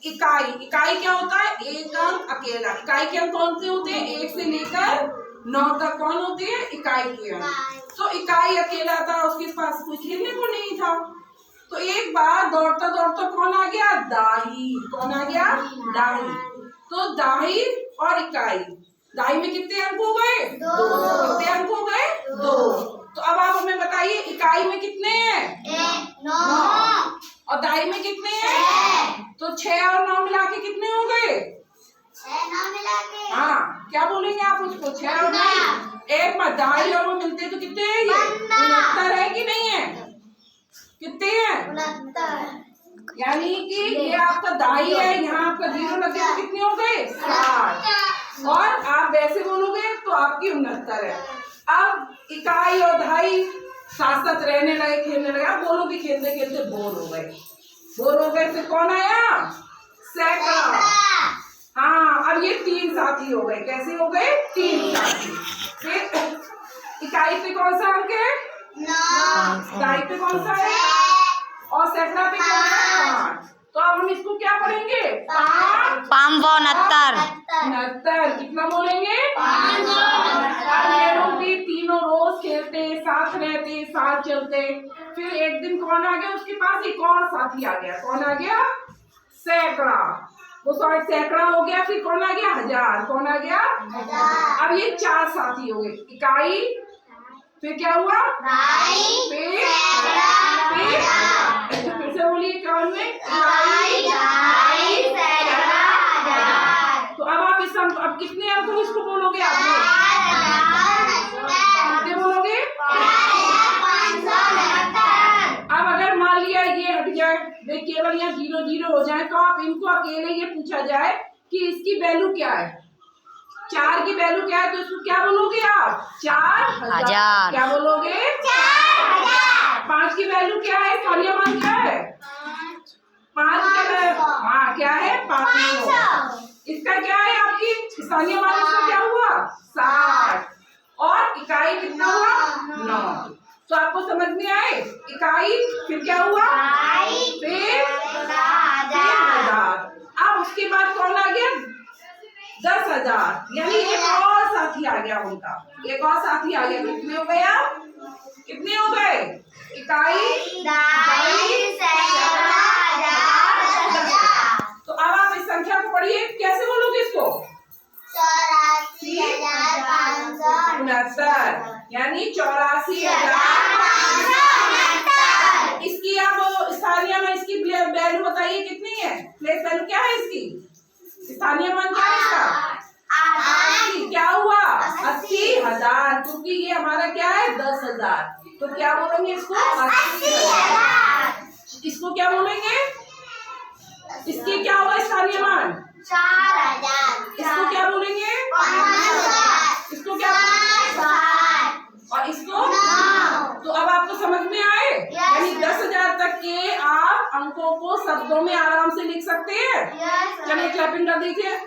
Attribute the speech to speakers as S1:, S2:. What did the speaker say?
S1: इकाई, इकाई क्या होता है? एक अंक अकेला। इकाई के अंक कौन से होते हैं? 1 से लेकर 9 तक कौन होते हैं? इकाई के अंक। तो इकाई अकेला था, उसके पास कुछ खेलने को नहीं था। तो एक बार दौड़ता दौड़ता कौन आ गया? दाही। कौन आ गया? दाही। तो दाही और इकाई, दाही में कितने अंक हो गए? 2। कितने अंक हो गए? 2। तो अब आप हमें बताइए इकाई में कितने हैं? 9। और दाई में कितने हैं? तो 6 और 9 मिला के कितने हो गए?
S2: 6 9 मिला के।
S1: हाँ, क्या बोलेंगे आप उसको? 6 और 9 एक बार दाई और वो मिलते तो कितने हैं? ये 69 है कि नहीं है? कितने हैं?
S2: 69।
S1: यानी कि ये आपका दाई है, यहाँ आपका 0 लगे तो कितने हो गए? 60। और आप वैसे बोलोगे तो आपकी 69 है। अब इकाई और दाई साथ साथ रहने लगे, खेलने लगे। आप दोनों भी खेलते खेलते बोर हो गए। बोर हो गए, फिर कौन आया? सैकड़ा। हाँ, अब ये 3 साथी हो गए। कैसे हो गए? 3 साथी। फिर इकाई पे कौन सा अंक है? 9। दाई पे कौन सा है? और सैकड़ा पे कौन है? 5। तो अब हम इसको क्या पढ़ेंगे?
S3: 569।
S1: 69। कितना बोलेंगे? 569। भी तीनों रोज खेलते, साथ रहते, साथ चलते। फिर एक दिन कौन आ गया उसके पास? एक और साथी आ गया। कौन आ गया? सैकड़ा। वो सैकड़ा हो गया। फिर कौन आ गया? 1000। कौन आ गया? 1000। अब ये 4 साथी हो गए। इकाई, फिर क्या हुआ? फिर से बोलिए कौन में? तो अब आप इस अंक, अब कितने अंक इसको बोलोगे आप? कितने बोलोगे? अब अगर मान लिया ये हट जाए, वे केवल यहाँ 0 0 हो जाए, तो आप इनको अकेले ये पूछा जाए कि इसकी वैल्यू क्या है? 4 की वैल्यू क्या है? तो इसको क्या बोलोगे आप? 4000। क्या बोलोगे? 4000। 5 की वैल्यू क्या है? स्थानीय मान क्या है? 5 का, हाँ क्या है? 500। इसका क्या है? आपकी स्थानीय मान इसका क्या हुआ? 60। और इकाई कितना हुआ? 9। तो आपको समझ में आए? इकाई, फिर क्या हुआ? फिर 1000। अब उसके बाद कौन आ गया? 10,000। यानी एक और साथी आ गया उनका। एक और साथी आ गया। कितने हो गए आप? कितने हो गए? इकाई, दाई, सैकड़ा, 10,000। तो अब आप इस संख्या को पढ़िए। कैसे बोलोगे इसको? 84,569। यानी 84,569। इसकी आप स्थानीय में इसकी वैल्यू बताइए कितनी है? प्लेस वैल्यू क्या है इसकी? स्थानीय मान क्या है इसका? 80। क्या हुआ? 80,000। क्योंकि ये हमारा क्या है? 10,000। तो क्या बोलेंगे इसको? 80,000। इसको क्या बोलेंगे? इसके क्या होगा स्थानीय मान?
S2: 4000।
S1: इसको क्या बोलेंगे?
S2: 5000।
S1: इसको क्या बोलेंगे? और इसको 9। तो अब आपको समझ में आए? यानी 10,000 तक के आप अंकों को शब्दों में आराम से लिख सकते हैं। चलिए क्लैपिंग कर दीजिए।